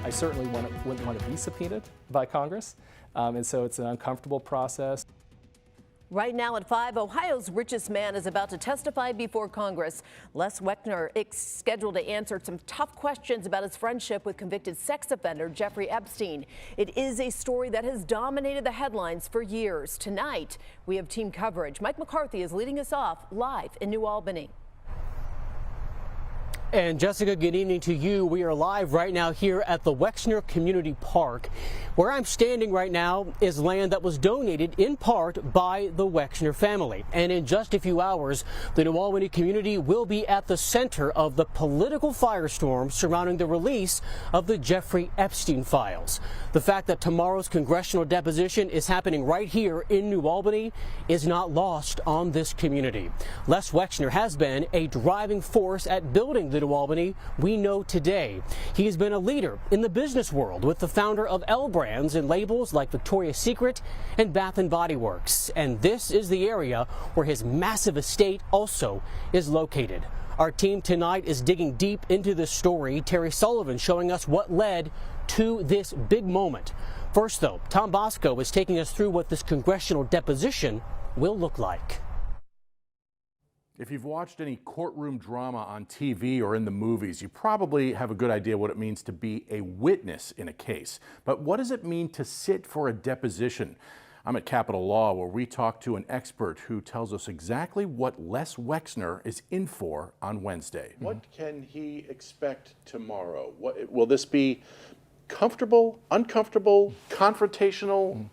I certainly wouldn't want to be subpoenaed by Congress, and so it's an uncomfortable process. Right now at 5, Ohio's richest man is about to testify before Congress. Les Wexner is scheduled to answer some tough questions about his friendship with convicted sex offender Jeffrey Epstein. It is a story that has dominated the headlines for years. Tonight, we have team coverage. Mike McCarthy is leading us off live in New Albany. And Jessica, good evening to you. We are live right now here at the Wexner Community Park. Where I'm standing right now is land that was donated in part by the Wexner family. And in just a few hours, the New Albany community will be at the center of the political firestorm surrounding the release of the Jeffrey Epstein files. The fact that tomorrow's congressional deposition is happening right here in New Albany is not lost on this community. Les Wexner has been a driving force at building the New Albany we know today. He has been a leader in the business world with the founder of L brands and labels like Victoria's Secret and Bath & Body Works. And this is the area where his massive estate also is located. Our team tonight is digging deep into this story. Terry Sullivan showing us what led to this big moment. First, though, Tom Bosco is taking us through what this congressional deposition will look like. If you've watched any courtroom drama on TV or in the movies, you probably have a good idea what it means to be a witness in a case. But what does it mean to sit for a deposition? I'm at Capitol Law, where we talk to an expert who tells us exactly what Les Wexner is in for on Wednesday. What can he expect tomorrow? Will this be comfortable, uncomfortable, confrontational,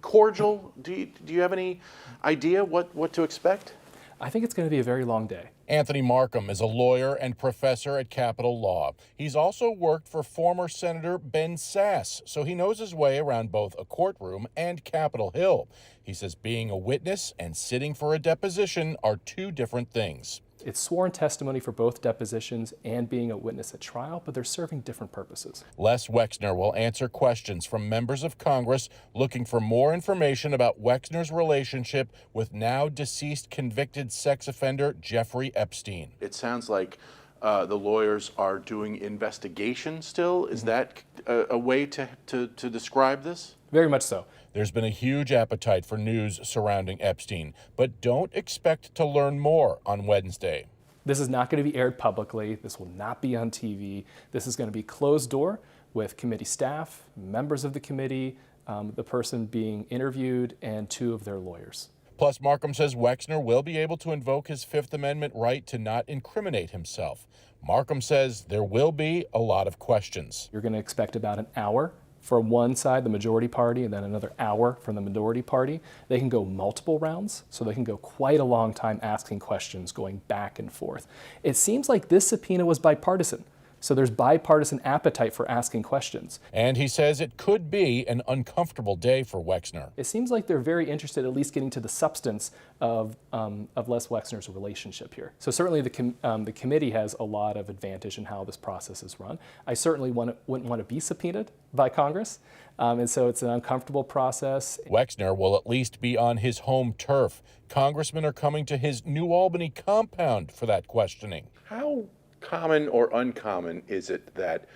cordial? Do you have any idea what to expect? I think it's going to be a very long day. Anthony Markham is a lawyer and professor at Capitol Law. He's also worked for former Senator Ben Sasse, so he knows his way around both a courtroom and Capitol Hill. He says being a witness and sitting for a deposition are two different things. It's sworn testimony for both depositions and being a witness at trial, but they're serving different purposes. Les Wexner will answer questions from members of Congress looking for more information about Wexner's relationship with now deceased convicted sex offender Jeffrey Epstein. It sounds like the lawyers are doing investigation still. Is that a way to describe this? Very much so. There's been a huge appetite for news surrounding Epstein, but don't expect to learn more on Wednesday. This is not going to be aired publicly. This will not be on TV. This is going to be closed door with committee staff, members of the committee, the person being interviewed, and two of their lawyers. Plus, Markham says Wexner will be able to invoke his Fifth Amendment right to not incriminate himself. Markham says there will be a lot of questions. You're going to expect about an hour from one side, the majority party, and then another hour from the minority party. They can go multiple rounds, so they can go quite a long time asking questions, going back and forth. It seems like this subpoena was bipartisan. So there's bipartisan appetite for asking questions. And he says it could be an uncomfortable day for Wexner. It seems like they're very interested at least getting to the substance of Les Wexner's relationship here. So certainly the committee has a lot of advantage in how this process is run. I certainly wouldn't want to be subpoenaed by Congress, and so it's an uncomfortable process. Wexner will at least be on his home turf. Congressmen are coming to his New Albany compound for that questioning. How common or uncommon is it that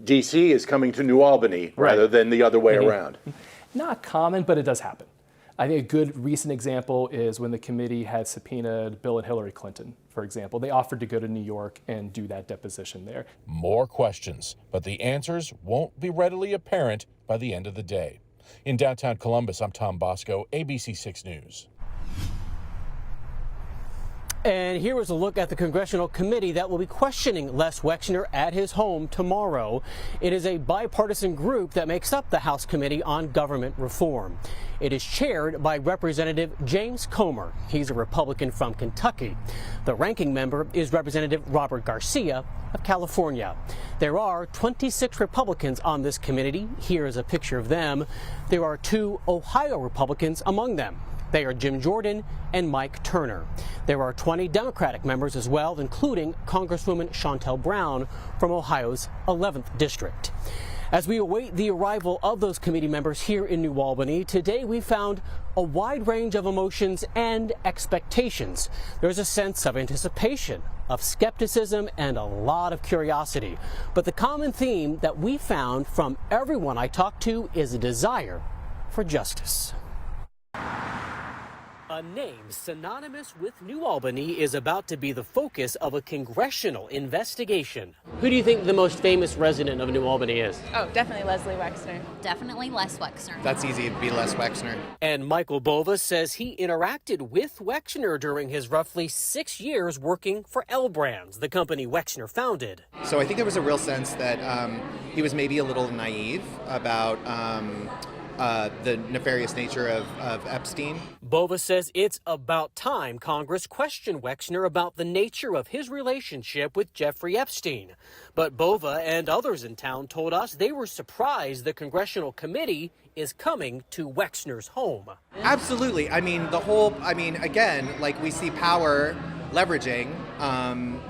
D.C. is coming to New Albany rather than the other way around? Not common, but it does happen. I think a good recent example is when the committee had subpoenaed Bill and Hillary Clinton, for example. They offered to go to New York and do that deposition there. More questions, but the answers won't be readily apparent by the end of the day. In downtown Columbus, I'm Tom Bosco, ABC 6 News. And here is a look at the congressional committee that will be questioning Les Wexner at his home tomorrow. It is a bipartisan group that makes up the House Committee on Government Reform. It is chaired by Representative James Comer. He's a Republican from Kentucky. The ranking member is Representative Robert Garcia of California. There are 26 Republicans on this committee. Here is a picture of them. There are 2 Ohio Republicans among them. They are Jim Jordan and Mike Turner. There are 20 Democratic members as well, including Congresswoman Shontel Brown from Ohio's 11th District. As we await the arrival of those committee members here in New Albany, today we found a wide range of emotions and expectations. There's a sense of anticipation of skepticism and a lot of curiosity. But the common theme that we found from everyone I talked to is a desire for justice. A name synonymous with New Albany is about to be the focus of a congressional investigation. Who do you think the most famous resident of New Albany is? Oh, definitely Leslie Wexner. Definitely Les Wexner. That's easy to be Les Wexner. And Michael Bova says he interacted with Wexner during his roughly 6 years working for L Brands, the company Wexner founded. So I think there was a real sense that he was maybe a little naive about the nefarious nature of Epstein. Bova says it's about time Congress questioned Wexner about the nature of his relationship with Jeffrey Epstein. But Bova and others in town told us they were surprised the congressional committee is coming to Wexner's home. Absolutely. Again, like we see power leveraging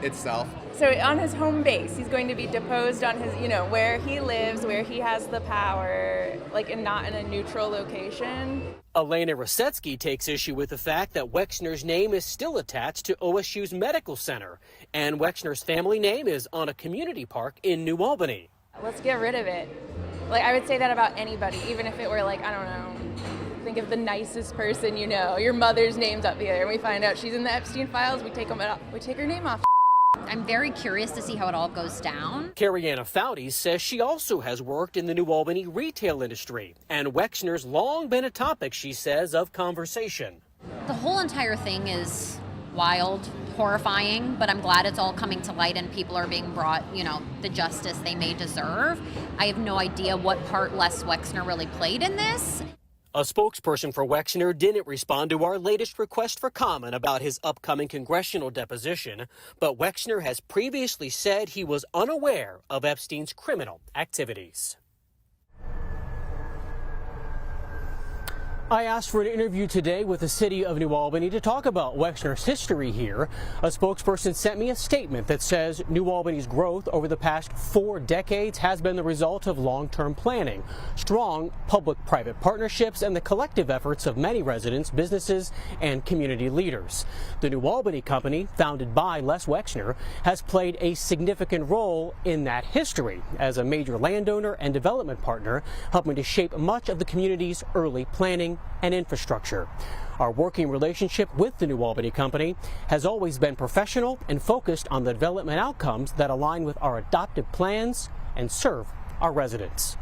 itself. So on his home base, he's going to be deposed on his, where he lives, where he has the power, and not in a neutral location. Elena Rosetsky takes issue with the fact that Wexner's name is still attached to OSU's medical center, and Wexner's family name is on a community park in New Albany. Let's get rid of it. I would say that about anybody, even if it were think of the nicest person you know. Your mother's name's up here, and we find out she's in the Epstein files. We take her name off. I'm very curious to see how it all goes down. Carrie-Anna Foudy says she also has worked in the New Albany retail industry, and Wexner's long been a topic, she says, of conversation. The whole entire thing is wild, horrifying, but I'm glad it's all coming to light and people are being brought, the justice they may deserve. I have no idea what part Les Wexner really played in this. A spokesperson for Wexner didn't respond to our latest request for comment about his upcoming congressional deposition, but Wexner has previously said he was unaware of Epstein's criminal activities. I asked for an interview today with the city of New Albany to talk about Wexner's history here. A spokesperson sent me a statement that says New Albany's growth over the past 4 decades has been the result of long-term planning, strong public-private partnerships, and the collective efforts of many residents, businesses, and community leaders. The New Albany company, founded by Les Wexner, has played a significant role in that history as a major landowner and development partner, helping to shape much of the community's early planning and infrastructure. Our working relationship with the New Albany company has always been professional and focused on the development outcomes that align with our adopted plans and serve our residents.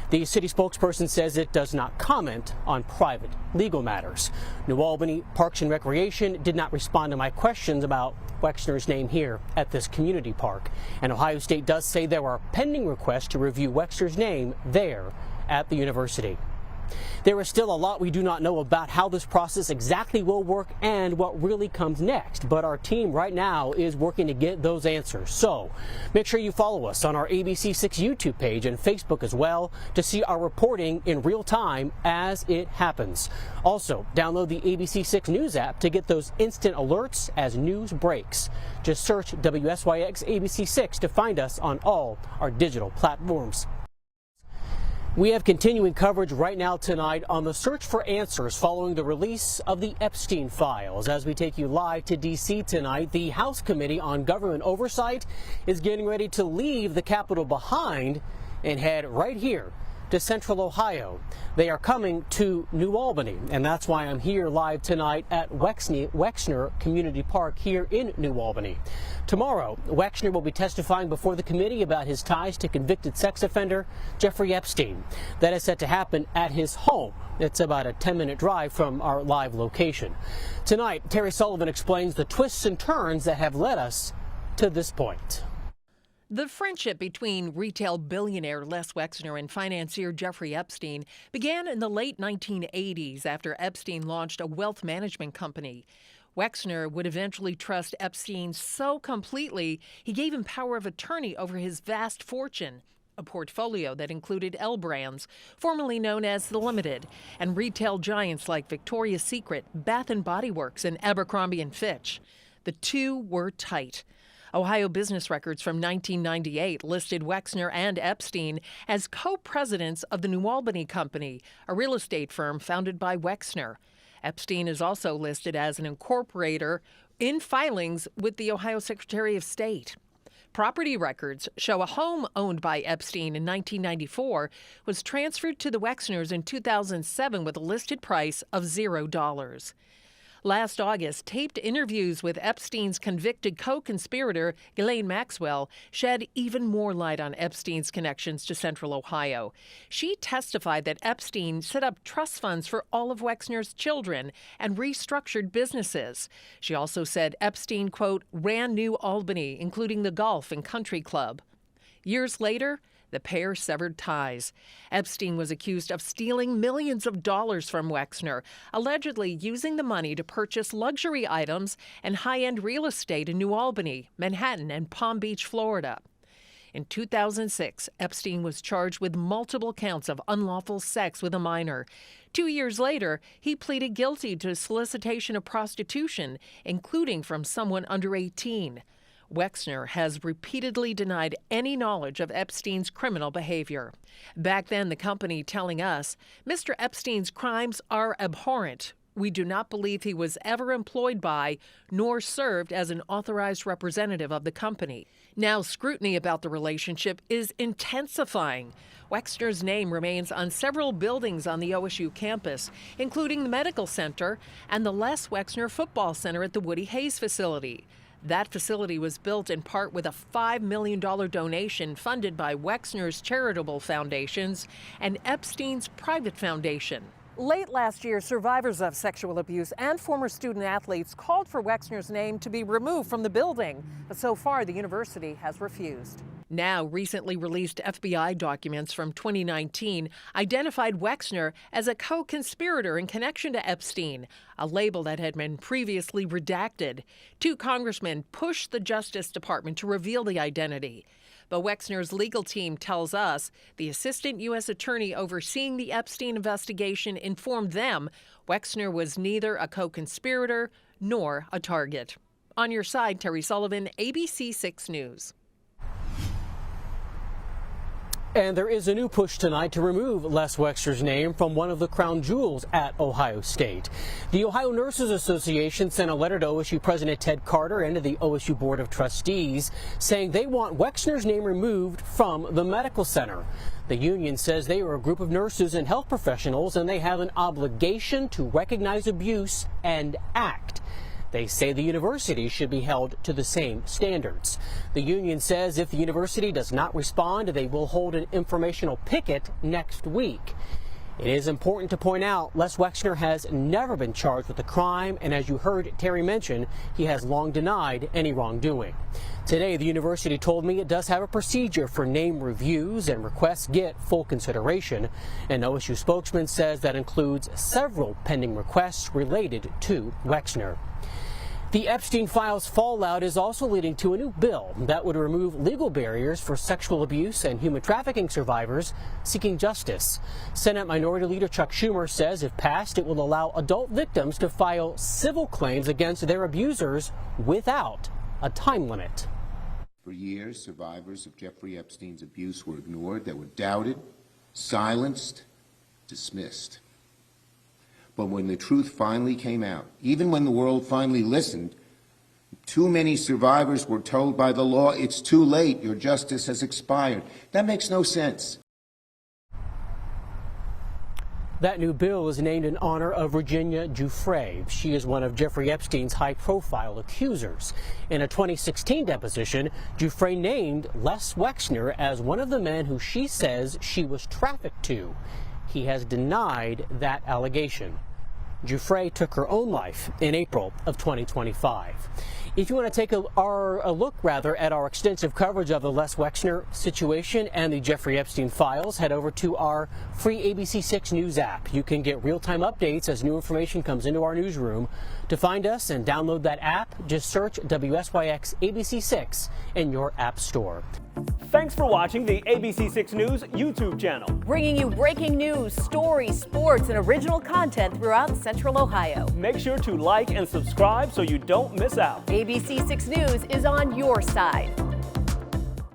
The city spokesperson says it does not comment on private legal matters. New Albany Parks and Recreation did not respond to my questions about Wexner's name here at this community park. And Ohio State does say there are pending requests to review Wexner's name there at the university. There is still a lot we do not know about how this process exactly will work and what really comes next, but our team right now is working to get those answers. So make sure you follow us on our ABC6 YouTube page and Facebook as well to see our reporting in real time as it happens. Also, download the ABC6 News app to get those instant alerts as news breaks. Just search WSYX ABC6 to find us on all our digital platforms. We have continuing coverage right now tonight on the search for answers following the release of the Epstein files. As we take you live to D.C. tonight, the House Committee on Government Oversight is getting ready to leave the Capitol behind and head right here to Central Ohio. They are coming to New Albany, and that's why I'm here live tonight at Wexner Community Park here in New Albany. Tomorrow, Wexner will be testifying before the committee about his ties to convicted sex offender Jeffrey Epstein. That is set to happen at his home. It's about a 10-minute drive from our live location. Tonight, Terry Sullivan explains the twists and turns that have led us to this point. The friendship between retail billionaire Les Wexner and financier Jeffrey Epstein began in the late 1980s after Epstein launched a wealth management company. Wexner would eventually trust Epstein so completely he gave him power of attorney over his vast fortune, a portfolio that included L Brands, formerly known as The Limited, and retail giants like Victoria's Secret, Bath & Body Works, and Abercrombie & Fitch. The two were tight. Ohio business records from 1998 listed Wexner and Epstein as co-presidents of the New Albany Company, a real estate firm founded by Wexner. Epstein is also listed as an incorporator in filings with the Ohio Secretary of State. Property records show a home owned by Epstein in 1994 was transferred to the Wexners in 2007 with a listed price of $0. Last August, taped interviews with Epstein's convicted co-conspirator, Ghislaine Maxwell, shed even more light on Epstein's connections to Central Ohio. She testified that Epstein set up trust funds for all of Wexner's children and restructured businesses. She also said Epstein, quote, ran New Albany, including the golf and country club. Years later, the pair severed ties. Epstein was accused of stealing millions of dollars from Wexner, allegedly using the money to purchase luxury items and high-end real estate in New Albany, Manhattan, and Palm Beach, Florida. In 2006, Epstein was charged with multiple counts of unlawful sex with a minor. 2 years later, he pleaded guilty to solicitation of prostitution, including from someone under 18. Wexner has repeatedly denied any knowledge of Epstein's criminal behavior. Back then, the company telling us, Mr. Epstein's crimes are abhorrent. We do not believe he was ever employed by nor served as an authorized representative of the company. Now, scrutiny about the relationship is intensifying. Wexner's name remains on several buildings on the OSU campus, including the medical center and the Les Wexner Football Center at the Woody Hayes facility. That facility was built in part with a $5 million donation funded by Wexner's charitable foundations and Epstein's private foundation. Late last year, survivors of sexual abuse and former student athletes called for Wexner's name to be removed from the building. But so far, the university has refused. Now, recently released FBI documents from 2019 identified Wexner as a co-conspirator in connection to Epstein, a label that had been previously redacted. 2 congressmen pushed the Justice Department to reveal the identity. But Wexner's legal team tells us the assistant U.S. attorney overseeing the Epstein investigation informed them Wexner was neither a co-conspirator nor a target. On your side, Terry Sullivan, ABC 6 News. And there is a new push tonight to remove Les Wexner's name from one of the crown jewels at Ohio State. The Ohio Nurses Association sent a letter to OSU President Ted Carter and to the OSU Board of Trustees saying they want Wexner's name removed from the medical center. The union says they are a group of nurses and health professionals and they have an obligation to recognize abuse and act. They say the university should be held to the same standards. The union says if the university does not respond, they will hold an informational picket next week. It is important to point out Les Wexner has never been charged with a crime, and as you heard Terry mention, he has long denied any wrongdoing. Today, the university told me it does have a procedure for name reviews and requests get full consideration. An OSU spokesman says that includes several pending requests related to Wexner. The Epstein files fallout is also leading to a new bill that would remove legal barriers for sexual abuse and human trafficking survivors seeking justice. Senate Minority Leader Chuck Schumer says if passed, it will allow adult victims to file civil claims against their abusers without a time limit. For years, survivors of Jeffrey Epstein's abuse were ignored. They were doubted, silenced, dismissed. But when the truth finally came out, even when the world finally listened, too many survivors were told by the law, it's too late, your justice has expired. That makes no sense. That new bill is named in honor of Virginia Giuffre. She is one of Jeffrey Epstein's high-profile accusers. In a 2016 deposition, Giuffre named Les Wexner as one of the men who she says she was trafficked to. He has denied that allegation. Giuffre took her own life in April of 2025. If you want to take a look at our extensive coverage of the Les Wexner situation and the Jeffrey Epstein files, head over to our free ABC 6 News app. You can get real-time updates as new information comes into our newsroom. To find us and download that app, just search WSYX ABC 6 in your app store. Thanks for watching the ABC 6 News YouTube channel. Bringing you breaking news, stories, sports, and original content throughout Central Ohio. Make sure to like and subscribe so you don't miss out. ABC 6 News is on your side.